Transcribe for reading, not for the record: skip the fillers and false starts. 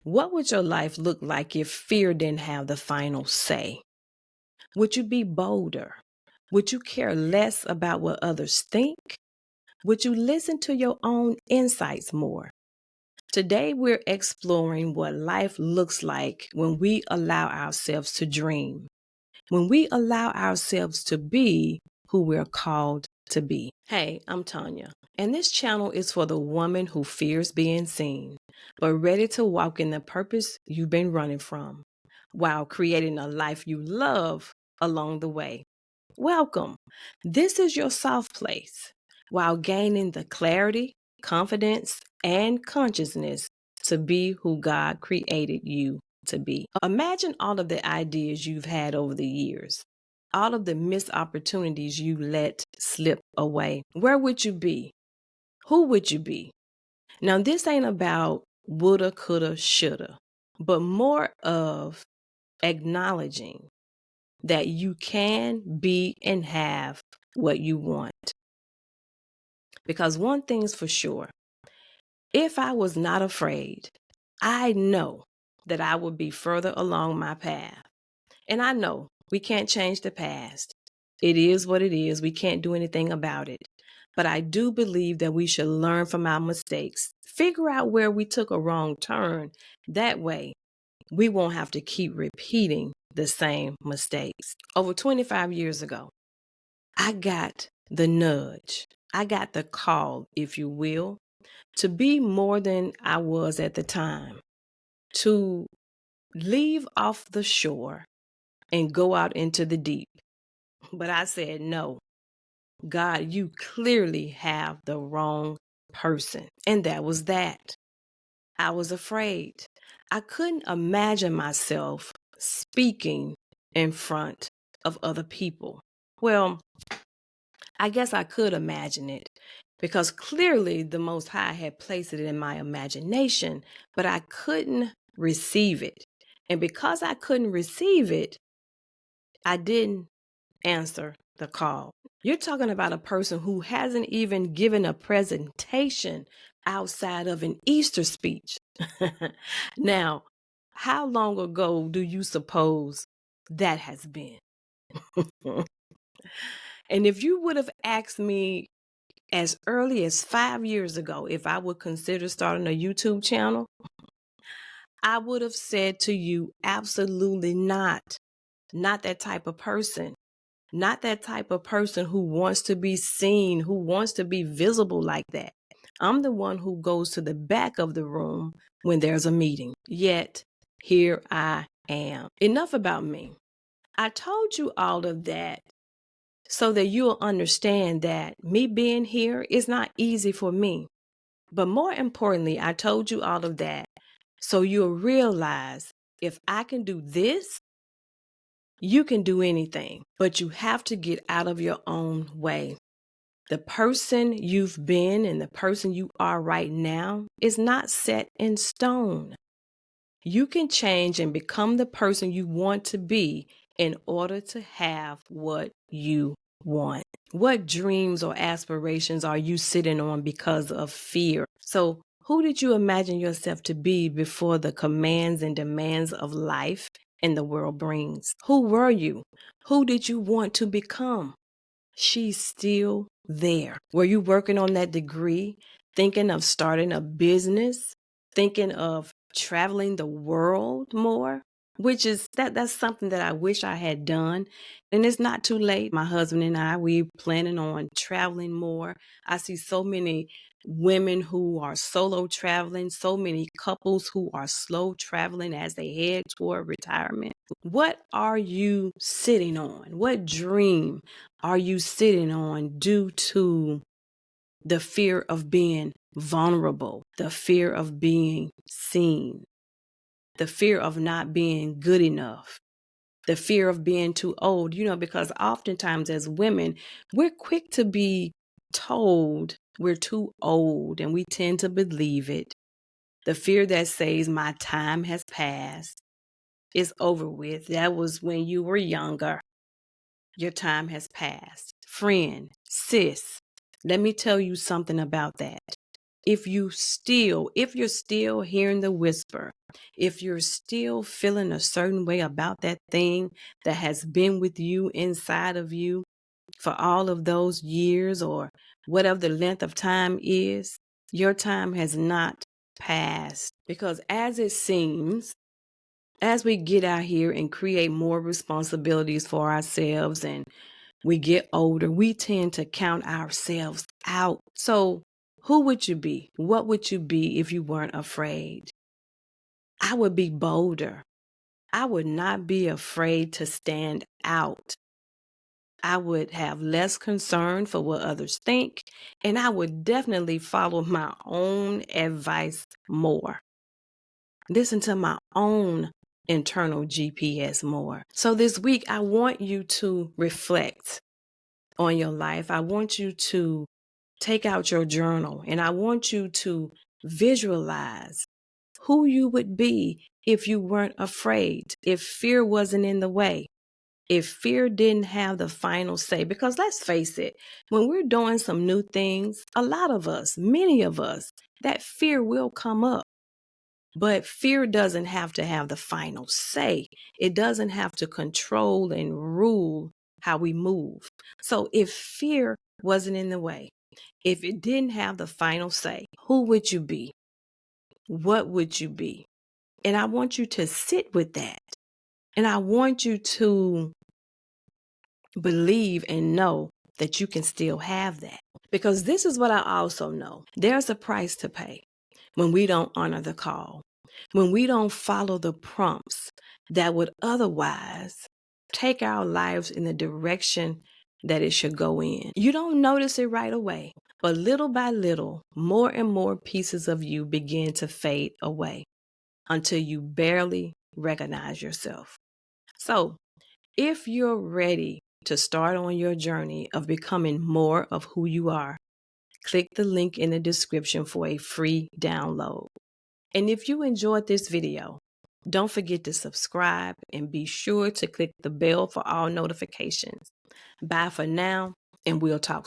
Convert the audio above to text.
What would your life look like if fear didn't have the final say? Would you be bolder? Would you care less about what others think? Would you listen to your own insights more? Today, we're exploring what life looks like when we allow ourselves to dream, when we allow ourselves to be who we're called to be. Hey, I'm Tanya, and this channel is for the woman who fears being seen, but ready to walk in the purpose you've been running from, while creating a life you love along the way. Welcome. This is your soft place, while gaining the clarity, confidence, and consciousness to be who God created you to be. Imagine all of the ideas you've had over the years, all of the missed opportunities you let slip away. Where would you be? Who would you be? Now, this ain't about woulda, coulda, shoulda, but more of acknowledging that you can be and have what you want. Because one thing's for sure, if I was not afraid, I know that I would be further along my path. And I know we can't change the past. It is what it is. We can't do anything about it. But I do believe that we should learn from our mistakes, figure out where we took a wrong turn. That way, we won't have to keep repeating the same mistakes. Over 25 years ago, I got the nudge. I got the call, if you will, to be more than I was at the time, to leave off the shore and go out into the deep. But I said, no, God, you clearly have the wrong person. And that was that. I was afraid. I couldn't imagine myself speaking in front of other people. Well, I guess I could imagine it because clearly the Most High had placed it in my imagination, but I couldn't receive it. And because I couldn't receive it, I didn't answer the call. You're talking about a person who hasn't even given a presentation outside of an Easter speech. Now, how long ago do you suppose that has been? And if you would have asked me as early as 5 years ago if I would consider starting a YouTube channel, I would have said to you, absolutely not. Not that type of person. Not that type of person who wants to be seen, who wants to be visible like that. I'm the one who goes to the back of the room when there's a meeting. Yet, here I am. Enough about me. I told you all of that so that you'll understand that me being here is not easy for me. But more importantly, I told you all of that so you'll realize if I can do this, you can do anything, but you have to get out of your own way. The person you've been and the person you are right now is not set in stone. You can change and become the person you want to be in order to have what you want. What dreams or aspirations are you sitting on because of fear? So, who did you imagine yourself to be before the commands and demands of life and the world brings? Who were you? Who did you want to become? She's still there. Were you working on that degree, thinking of starting a business, thinking of traveling the world more? Which is that's something that I wish I had done. And it's not too late. My husband and I, we planning on traveling more. I see so many women who are solo traveling, so many couples who are slow traveling as they head toward retirement. What are you sitting on? What dream are you sitting on due to the fear of being vulnerable, the fear of being seen, the fear of not being good enough, the fear of being too old? Because oftentimes as women, we're quick to be told we're too old and we tend to believe it. The fear that says my time has passed, it's over with. That was when you were younger. Your time has passed. Friend, sis, let me tell you something about that. if you're still hearing the whisper, if you're still feeling a certain way about that thing that has been with you inside of you for all of those years or whatever the length of time is, your time has not passed. Because as it seems, as we get out here and create more responsibilities for ourselves and we get older, we tend to count ourselves out. So, who would you be? What would you be if you weren't afraid? I would be bolder. I would not be afraid to stand out. I would have less concern for what others think, and I would definitely follow my own advice more. Listen to my own internal GPS more. So this week, I want you to reflect on your life. I want you to take out your journal and I want you to visualize who you would be if you weren't afraid, if fear wasn't in the way, if fear didn't have the final say. Because let's face it, when we're doing some new things, a lot of us, many of us, that fear will come up. But fear doesn't have to have the final say. It doesn't have to control and rule how we move. So if fear wasn't in the way, if it didn't have the final say, who would you be? What would you be? And I want you to sit with that. And I want you to believe and know that you can still have that. Because this is what I also know. There's a price to pay when we don't honor the call, when we don't follow the prompts that would otherwise take our lives in the direction that it should go in. You don't notice it right away, but little by little, more and more pieces of you begin to fade away until you barely recognize yourself. So, if you're ready to start on your journey of becoming more of who you are, click the link in the description for a free download. And if you enjoyed this video, don't forget to subscribe and be sure to click the bell for all notifications. Bye for now, and we'll talk soon.